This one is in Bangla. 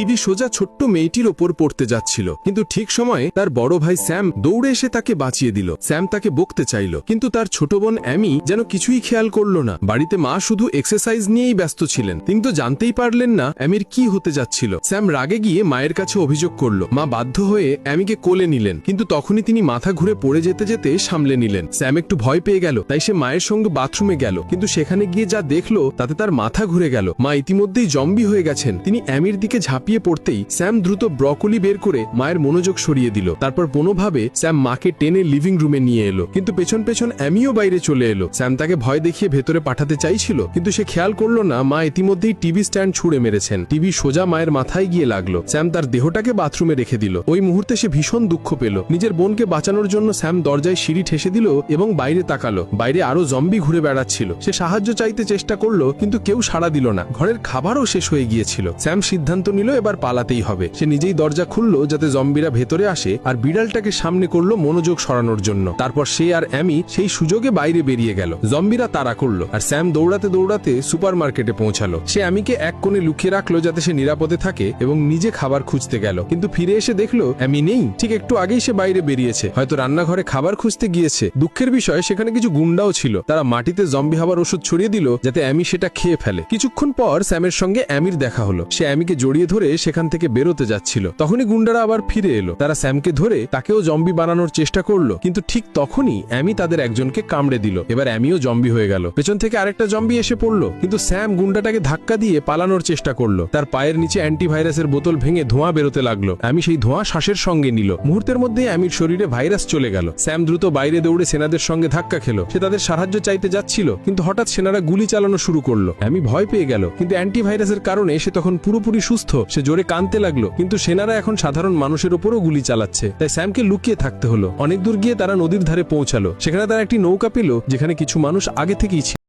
টিভি সোজা ছোট্ট মেয়েটির ওপর পড়তে যাচ্ছিল, কিন্তু ঠিক সময়ে তার বড় ভাই স্যাম দৌড়ে এসে তাকে বাঁচিয়ে দিল। স্যাম তাকে বকতে চাইল, কিন্তু তার ছোট বোন অ্যামি যেন কিছুই খেয়াল করল না। বাড়িতে মা শুধু এক্সারসাইজ নিয়েই ব্যস্ত ছিলেন, কিন্তু জানতেই পারলেন না অ্যামির কি হতে যাচ্ছিল। স্যাম রাগে গিয়ে মায়ের কাছে অভিযোগ করল। মা বাধ্য হয়ে অ্যামিকে কোলে নিলেন, কিন্তু তখনই তিনি মাথা ঘুরে পড়ে যেতে যেতে সামলে নিলেন। স্যাম একটু ভয় পেয়ে গেল, তাই সে মায়ের সঙ্গে বাথরুমে গেল, কিন্তু সেখানে গিয়ে যা দেখলো তাতে তার মাথা ঘুরে গেল। মা ইতিমধ্যেই জম্বি হয়ে গেছেন। তিনি অ্যামির দিকে ঝাঁপিয়ে পড়তেই স্যাম দ্রুত ব্রকলি বের করে মায়ের মনোযোগ সরিয়ে দিল। তারপর কোনোভাবে স্যাম মাকে টেনে লিভিং রুমে নিয়ে এলো, কিন্তু পেছন পেছন অ্যামিও বাইরে চলে এলো। স্যাম তাকে ভয় দেখিয়ে ভেতরে পাঠাতে চাইছিল, কিন্তু সে খেয়াল করলো না মা ইতিমধ্যেই টিভি স্ট্যান্ড ছুঁড়ে মেরেছেন। টিভি সোজা মায়ের মাথায় গিয়ে লাগলো। স্যাম তার দেহটাকে বাথরুমে রেখে দিল। ওই মুহূর্তে সে ভীষণ দুঃখ পেল। নিজের বোনকে বাঁচানোর জন্য স্যাম দরজায় সিঁড়ি ঠেসে দিল এবং বাইরে তাকালো। বাইরে আরো জম্বি ঘুরে বেড়াচ্ছিল। সে সাহায্য চাইতে চেষ্টা করলো, কিন্তু কেউ সাড়া দিল না। ঘরের খাবারও শেষ হয়ে গিয়েছিল। স্যাম সিদ্ধান্ত নিল এবার পালাতেই হবে। সে নিজেই দরজা খুললো যাতে জম্বিরা ভেতরে আসে, আর বিড়ালটাকে সামনে করলো মনোযোগ সরানোর জন্য। তারপর সে আর অ্যামি সেই সুযোগে বাইরে বেরিয়ে গেল। জম্বিরা তাড়া করলো, আর স্যাম দৌড়াতে দৌড়াতে সুপার মার্কেটে পৌঁছালো। সে অ্যামিকে এক কোণে লুকিয়ে রাখলো যাতে সে নিরাপদে থাকে, এবং নিজে খাবার খুঁজতে গেল, কিন্তু ফিরে এসে দেখলো অ্যামি নেই। ঠিক একটু আগেই সে বাইরে বেরিয়েছে, হয়তো রান্নাঘরে খাবার খুঁজতে গিয়েছে। দুঃখের বিষয় সেখানে কিছু গুন্ডাও ছিল। তারা মাটিতে জম্বি হবার ওষুধ ছড়িয়ে দিল যাতে অ্যামি সেটা খেয়ে ফেলে। কিছুক্ষণ পর স্যামের সঙ্গে অ্যামির দেখা হলো। সে অ্যামিকে জড়িয়ে ধরে সেখান থেকে বেরোতে যাচ্ছিল। তখনই গুন্ডারা আবার ফিরে এলো। তারা স্যামকে ধরে তাকেও জম্বি বানানোর চেষ্টা করলো, কিন্তু ঠিক তখনই অ্যামি তাদের একজনকে কামড়ে দিল। এবার অ্যামিও জম্বি হয়ে গেল। পেছন থেকে আরেকটা জম্বি এসে পড়লো, কিন্তু স্যাম গুন্ডাটাকে ধাক্কা দিয়ে পালানোর চেষ্টা করলো। তার পায়ের নিচে অ্যান্টিভাইরাসের বোতল ভেঙে ধোঁয়া বেরোতে লাগলো। অ্যামি সেই ধোঁয়া শ্বাসের সঙ্গে নিল। মুহূর্তের মধ্যে অ্যামির শরীরে ভাইরাস চলে গেল। স্যাম দ্রুত বাইরে দৌড়ে সেনাদের সঙ্গে ধাক্কা খেলো। সে তাদের সাহায্য চাইতে যাচ্ছিল, কিন্তু হঠাৎ সেনারা গুলি চালানো শুরু করলো। অ্যামি ভয় পেয়ে গেল, কিন্তু অ্যান্টিভাইরাসের কারণে সে তখন পুরোপুরি সুস্থ। সে জোরে কাঁদতে লাগলো, কিন্তু সেনারা এখন সাধারণ মানুষের উপরও গুলি চালাচ্ছে। তাই স্যামকে লুকিয়ে থাকতে হলো। অনেক দূর গিয়ে তারা নদীর ধারে পৌঁছালো। সেখানে তারা একটি নৌকা পেল, যেখানে কিছু মানুষ আগে থেকেই ছিল।